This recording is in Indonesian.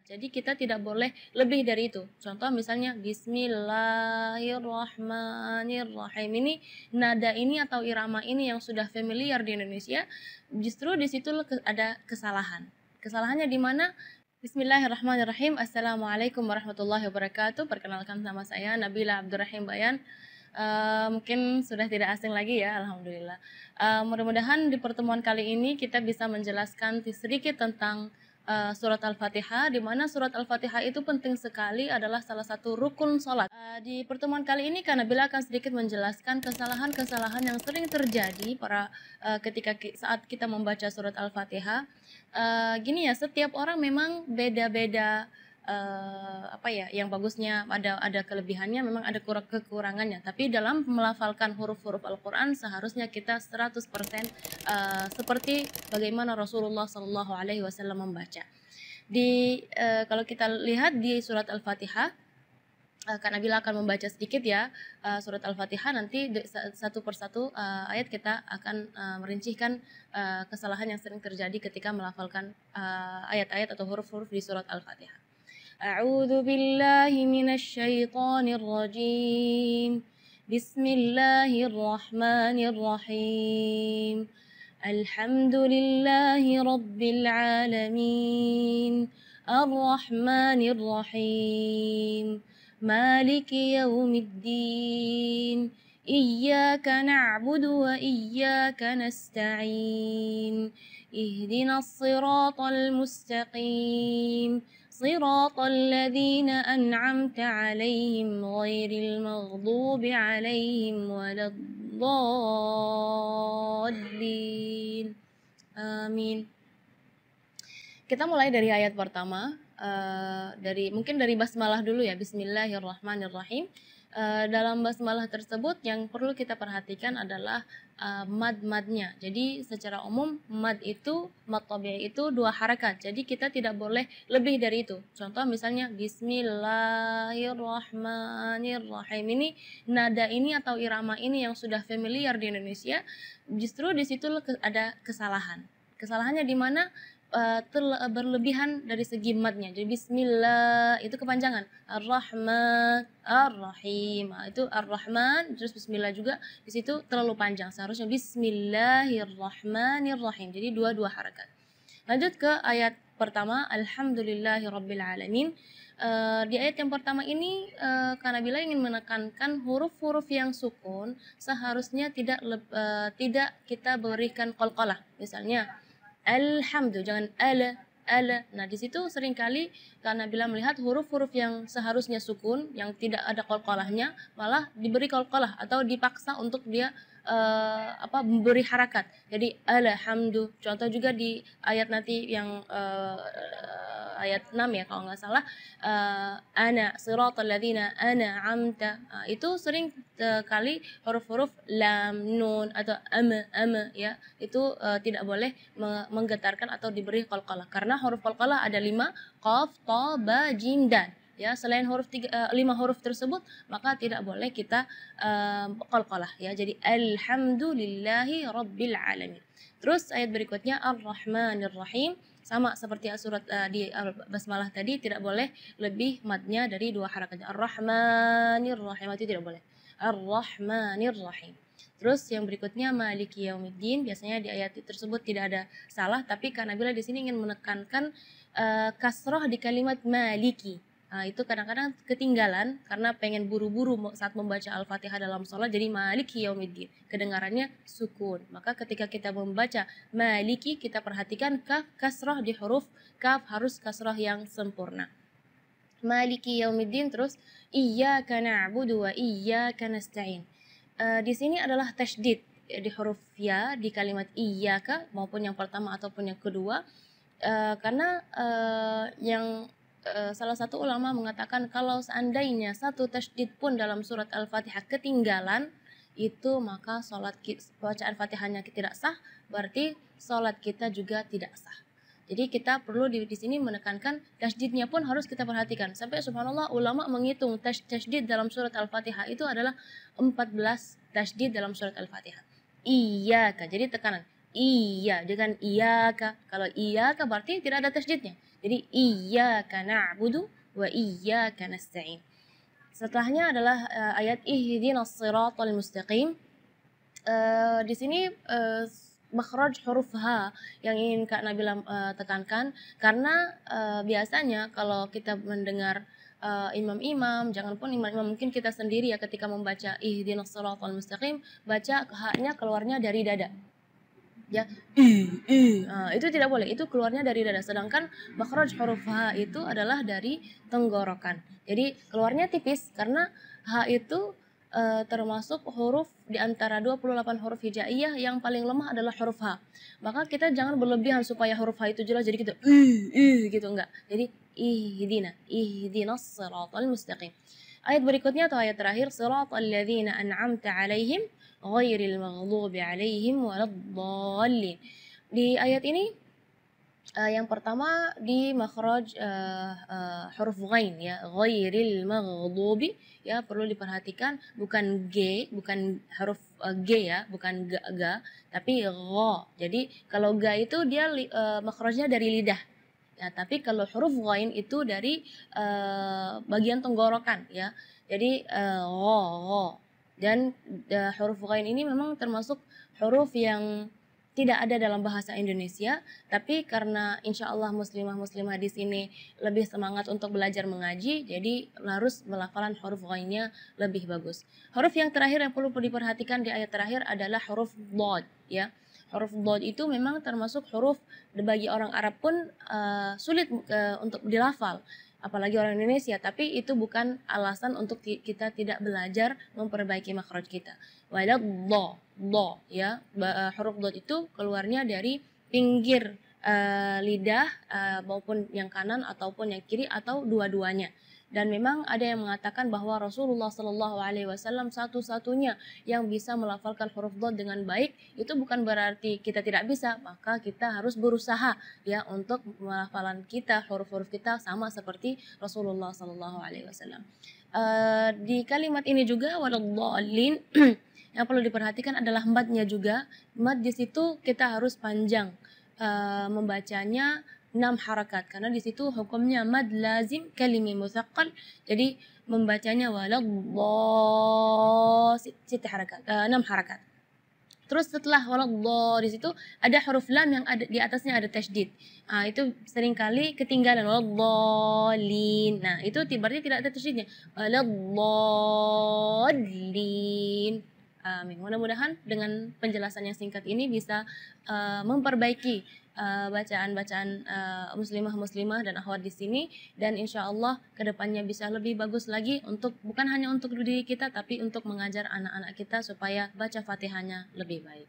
Jadi kita tidak boleh lebih dari itu. Contoh misalnya Bismillahirrahmanirrahim. Ini nada ini atau irama ini yang sudah familiar di Indonesia, justru di situ ada kesalahan. Kesalahannya di mana? Bismillahirrahmanirrahim. Assalamualaikum warahmatullahi wabarakatuh. Perkenalkan, nama saya Nabila Abdurrahim Bayan. Mungkin sudah tidak asing lagi ya, alhamdulillah. Mudah-mudahan di pertemuan kali ini kita bisa menjelaskan sedikit tentang surat Al-Fatihah, di mana surat Al-Fatihah itu penting sekali, adalah salah satu rukun sholat. Di pertemuan kali ini Nabila akan sedikit menjelaskan kesalahan-kesalahan yang sering terjadi saat kita membaca surat Al-Fatihah. Gini ya, setiap orang memang beda-beda. Yang bagusnya ada kelebihannya, memang ada kekurangannya, tapi dalam melafalkan huruf-huruf Al-Quran seharusnya kita 100% seperti bagaimana Rasulullah Shallallahu Alaihi Wasallam membaca. Kalau kita lihat di surat Al-Fatihah, Kak Nabila akan membaca sedikit ya surat Al-Fatihah, nanti satu persatu ayat kita akan merincikan kesalahan yang sering terjadi ketika melafalkan ayat-ayat atau huruf-huruf di surat Al-Fatihah. A'udzu billahi minasy syaithanir rajim. Bismillahirrahmanirrahim. Alhamdulillahi rabbil alamin. Ar-Rahmanir Rahim. Maliki yaumiddin. Iyyaka na'budu wa iyyaka nasta'in. Ihdinas siratal mustaqim. صراط الذين أنعمت عليهم غير المغضوب عليهم ولا الضالين. Amin. Kita mulai dari ayat pertama, mungkin dari basmalah dulu ya. Bismillahirrahmanirrahim. Dalam basmalah tersebut yang perlu kita perhatikan adalah mad-madnya. Jadi secara umum mad tabi'i itu 2 harakat. Jadi kita tidak boleh lebih dari itu. Contoh misalnya Bismillahirrahmanirrahim. Ini nada ini atau irama ini yang sudah familiar di Indonesia, justru di situ ada kesalahan. Kesalahannya di mana? Berlebihan dari segi madnya. Jadi bismillah itu kepanjangan. Ar-Rahman, Ar-Rahim. Itu Ar-Rahman terus bismillah juga, di situ terlalu panjang. Seharusnya Bismillahirrahmanirrahim. Jadi dua harakat. Lanjut ke ayat pertama, Alhamdulillahirabbil alamin. Di ayat yang pertama ini Kak Nabila ingin menekankan huruf-huruf yang sukun seharusnya tidak kita berikan qalqalah. Misalnya alhamdu, jangan ala. Nah, di situ seringkali karena bila melihat huruf-huruf yang seharusnya sukun, yang tidak ada qalqalahnya, malah diberi qalqalah atau dipaksa untuk dia memberi harakat. Jadi alhamdu. Contoh juga di ayat nanti yang ayat 6 ya kalau nggak salah, ana siratal ladzina an'amta. Itu sering kali huruf-huruf lam, nun atau ama ya, itu tidak boleh menggetarkan atau diberi qalqalah, karena huruf qalqalah ada 5, qaf, ta, ba, jim, dal. Ya, selain 5 huruf tersebut maka tidak boleh kita qalqalah ya. Jadi alhamdulillahi rabbil alamin. Terus ayat berikutnya Ar-Rahmanir Rahim, sama seperti surat di basmalah tadi, tidak boleh lebih madnya dari 2 harakat. Ar-Rahmanir Rahim itu tidak boleh. Ar-Rahmanir Rahim. Terus yang berikutnya Maliki Yaumiddin, biasanya di ayat tersebut tidak ada salah, tapi Kak Nabila di sini ingin menekankan kasroh di kalimat Maliki. Itu kadang-kadang ketinggalan karena pengen buru-buru saat membaca Al-Fatihah dalam sholat, jadi Maliki Yaumiddin kedengarannya sukun. Maka ketika kita membaca Maliki, kita perhatikan kaf kasroh di huruf kaf, harus kasroh yang sempurna. Maliki Yaumiddin. Terus Iyyaka na'budu wa iyyaka nasta'in. Di sini adalah tasydid di huruf ya di kalimat iyyaka, maupun yang pertama ataupun yang kedua, karena salah satu ulama mengatakan kalau seandainya satu tasydid pun dalam surat Al-Fatihah ketinggalan, itu maka bacaan Fatihahnya tidak sah, berarti sholat kita juga tidak sah. Jadi kita perlu di sini menekankan tasydidnya pun harus kita perhatikan. Sampai subhanallah ulama menghitung tasydid dalam surat Al-Fatihah itu adalah 14 tasydid dalam surat Al-Fatihah. Iyyaka, jadi tekanan iya dengan iyaka. Kalau iyaka berarti tidak ada tasydidnya. Jadi iyyaka na'budu wa iyyaka nasta'in. Setelahnya adalah ayat ihdinas siratal mustaqim. Di sini makhraj huruf H yang ingin Kak Nabila tekankan, karena biasanya kalau kita mendengar imam-imam, jangan pun imam-imam, mungkin kita sendiri ya ketika membaca ihdinas siratal mustaqim, baca H-nya keluarnya dari dada. Ya, itu tidak boleh, itu keluarnya dari dada. Sedangkan makhraj huruf H itu adalah dari tenggorokan. Jadi keluarnya tipis karena H itu termasuk huruf di antara 28 huruf hijaiyah yang paling lemah adalah huruf H. Maka kita jangan berlebihan supaya huruf H itu jelas jadi kita gitu, enggak. Jadi ihdinas siratal mustaqim. Ayat berikutnya atau ayat terakhir, siratal ladzina an'amta 'alaihim ghairil maghdubi 'alaihim waladdallin. Di ayat ini yang pertama di makhraj huruf ghain ya, ghairil maghdubi ya, perlu diperhatikan bukan G, bukan huruf G ya, bukan ga, tapi gha. Jadi kalau ga itu dia makhrajnya dari lidah. Ya, tapi kalau huruf ghain itu dari bagian tenggorokan ya. Jadi gha. Dan huruf ghain ini memang termasuk huruf yang tidak ada dalam bahasa Indonesia, tapi karena insya Allah muslimah-muslimah di sini lebih semangat untuk belajar mengaji, jadi harus melafalan huruf ghainnya lebih bagus. Huruf yang terakhir yang perlu diperhatikan di ayat terakhir adalah huruf dhad ya. Huruf dhad itu memang termasuk huruf bagi orang Arab pun sulit untuk dilafal, apalagi orang Indonesia, tapi itu bukan alasan untuk kita tidak belajar memperbaiki makhraj kita. Walau do ya, huruf dhad itu keluarnya dari pinggir lidah maupun yang kanan ataupun yang kiri atau dua-duanya. Dan memang ada yang mengatakan bahwa Rasulullah Shallallahu Alaihi Wasallam satu-satunya yang bisa melafalkan huruf dhad dengan baik. Itu bukan berarti kita tidak bisa, maka kita harus berusaha ya untuk melafalan kita, huruf-huruf kita sama seperti Rasulullah Shallallahu Alaihi Wasallam. Di kalimat ini juga waladdallin yang perlu diperhatikan adalah madnya juga. Mad di situ kita harus panjang membacanya 6 harakat, karena di situ hukumnya mad lazim kalimi mutsaqqal. Jadi membacanya waladh 6 harakat. Terus setelah waladh di situ ada huruf lam yang ada di atasnya ada tasydid. Itu seringkali ketinggalan waladhdallin. Nah, itu berarti tidak ada tasydidnya. Waladhdallin. Amin. Mudah-mudahan dengan penjelasan yang singkat ini bisa memperbaiki bacaan-bacaan muslimah-muslimah dan akhwat di sini, dan insya Allah kedepannya bisa lebih bagus lagi untuk bukan hanya untuk diri kita tapi untuk mengajar anak-anak kita supaya baca Fatihahnya lebih baik.